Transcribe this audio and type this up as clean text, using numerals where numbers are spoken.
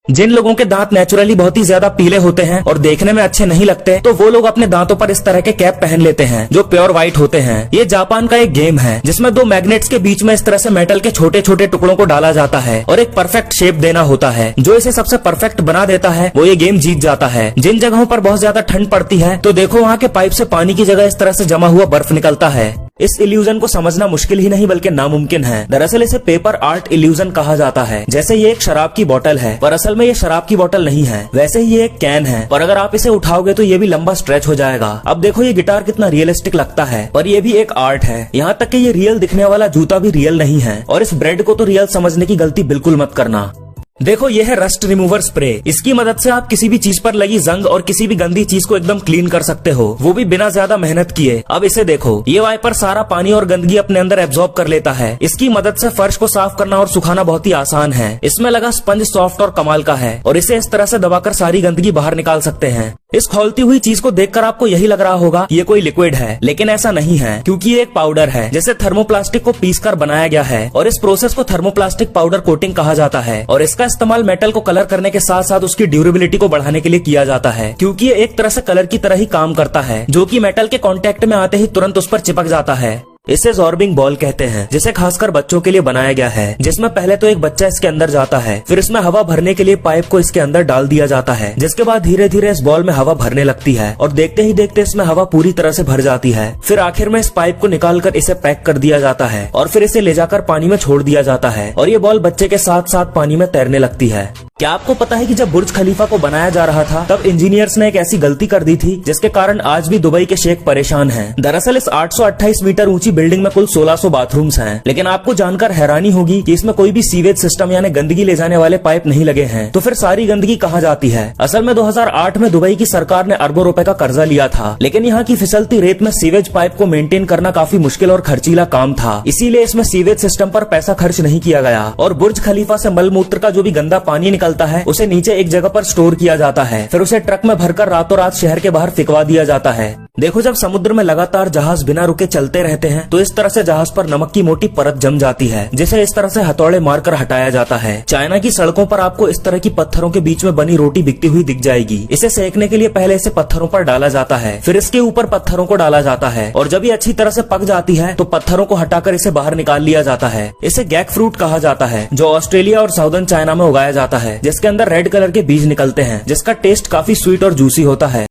जिन लोगों के दांत नेचुरली बहुत ही ज्यादा पीले होते हैं और देखने में अच्छे नहीं लगते, तो वो लोग अपने दांतों पर इस तरह के कैप पहन लेते हैं जो प्योर व्हाइट होते हैं। ये जापान का एक गेम है जिसमें दो मैग्नेट्स के बीच में इस तरह से मेटल के छोटे छोटे टुकड़ों को डाला जाता है और एक परफेक्ट शेप देना होता है। जो इसे सबसे परफेक्ट बना देता है वो ये गेम जीत जाता है। जिन जगहों पर बहुत ज्यादा ठंड पड़ती है तो देखो वहाँ के पाइप से पानी की जगह इस तरह से जमा हुआ बर्फ निकलता है। इस इल्यूजन को समझना मुश्किल ही नहीं बल्कि नामुमकिन है। दरअसल इसे पेपर आर्ट इल्यूजन कहा जाता है। जैसे ये एक शराब की बोतल है पर असल में ये शराब की बोतल नहीं है, वैसे ही ये एक कैन है पर अगर आप इसे उठाओगे तो ये भी लंबा स्ट्रेच हो जाएगा। अब देखो ये गिटार कितना रियलिस्टिक लगता है, पर ये भी एक आर्ट है। यहाँ तक कि ये रियल दिखने वाला जूता भी रियल नहीं है और इस ब्रेड को तो रियल समझने की गलती बिल्कुल मत करना। देखो ये है रस्ट रिमूवर स्प्रे। इसकी मदद से आप किसी भी चीज पर लगी जंग और किसी भी गंदी चीज को एकदम क्लीन कर सकते हो, वो भी बिना ज्यादा मेहनत किए। अब इसे देखो, ये वाइपर सारा पानी और गंदगी अपने अंदर एब्जॉर्ब कर लेता है। इसकी मदद से फर्श को साफ करना और सुखाना बहुत ही आसान है। इसमें लगा स्पंज सॉफ्ट और कमाल का है और इसे इस तरह से दबाकर सारी गंदगी बाहर निकाल सकते हैं। इस खौलती हुई चीज को देखकर आपको यही लग रहा होगा ये कोई लिक्विड है, लेकिन ऐसा नहीं है क्योंकि ये एक पाउडर है जिसे थर्मोप्लास्टिक को पीसकर बनाया गया है और इस प्रोसेस को थर्मोप्लास्टिक पाउडर कोटिंग कहा जाता है। और इसका इस्तेमाल मेटल को कलर करने के साथ साथ उसकी ड्यूरेबिलिटी को बढ़ाने के लिए किया जाता है, क्योंकि ये एक तरह से कलर की तरह ही काम करता है जो कि मेटल के कांटेक्ट में आते ही तुरंत उस पर चिपक जाता है। इसे जॉर्बिंग बॉल कहते हैं जिसे खासकर बच्चों के लिए बनाया गया है, जिसमें पहले तो एक बच्चा इसके अंदर जाता है, फिर इसमें हवा भरने के लिए पाइप को इसके अंदर डाल दिया जाता है, जिसके बाद धीरे धीरे इस बॉल में हवा भरने लगती है और देखते ही देखते इसमें हवा पूरी तरह से भर जाती है। फिर आखिर में इस पाइप को निकालकर इसे पैक कर दिया जाता है और फिर इसे ले जाकर पानी में छोड़ दिया जाता है और ये बॉल बच्चे के साथ साथ पानी में तैरने लगती है। क्या आपको पता है कि जब बुर्ज खलीफा को बनाया जा रहा था तब इंजीनियर्स ने एक ऐसी गलती कर दी थी जिसके कारण आज भी दुबई के शेख परेशान हैं। दरअसल इस 828 मीटर ऊंची बिल्डिंग में कुल 1600 बाथरूम्स हैं, लेकिन आपको जानकर हैरानी होगी कि इसमें कोई भी सीवेज सिस्टम यानी गंदगी ले जाने वाले पाइप नहीं लगे हैं। तो फिर सारी गंदगी कहाँ जाती है? असल में 2008 में दुबई की सरकार ने अरबों रुपए का कर्जा लिया था, लेकिन यहाँ की फिसलती रेत में सीवेज पाइप को मेंटेन करना काफी मुश्किल और खर्चीला काम था, इसीलिए इसमें सीवेज सिस्टम पर पैसा खर्च नहीं किया गया और बुर्ज खलीफा से मल मूत्र का जो भी गंदा पानी निकलता है उसे नीचे एक जगह पर स्टोर किया जाता है, फिर उसे ट्रक में भरकर रातों रात शहर के बाहर फिकवा दिया जाता है। देखो जब समुद्र में लगातार जहाज बिना रुके चलते रहते हैं तो इस तरह से जहाज पर नमक की मोटी परत जम जाती है, जिसे इस तरह से हथौड़े मारकर हटाया जाता है। चाइना की सड़कों पर आपको इस तरह की पत्थरों के बीच में बनी रोटी बिकती हुई दिख जाएगी। इसे सेकने के लिए पहले इसे पत्थरों पर डाला जाता है, फिर इसके ऊपर पत्थरों को डाला जाता है और जब ये अच्छी तरह से पक जाती है तो पत्थरों को हटाकर इसे बाहर निकाल लिया जाता है। इसे गैक फ्रूट कहा जाता है जो ऑस्ट्रेलिया और साउदर्न चाइना में उगाया जाता है, जिसके अंदर रेड कलर के बीज निकलते हैं, जिसका टेस्ट काफी स्वीट और जूसी होता है।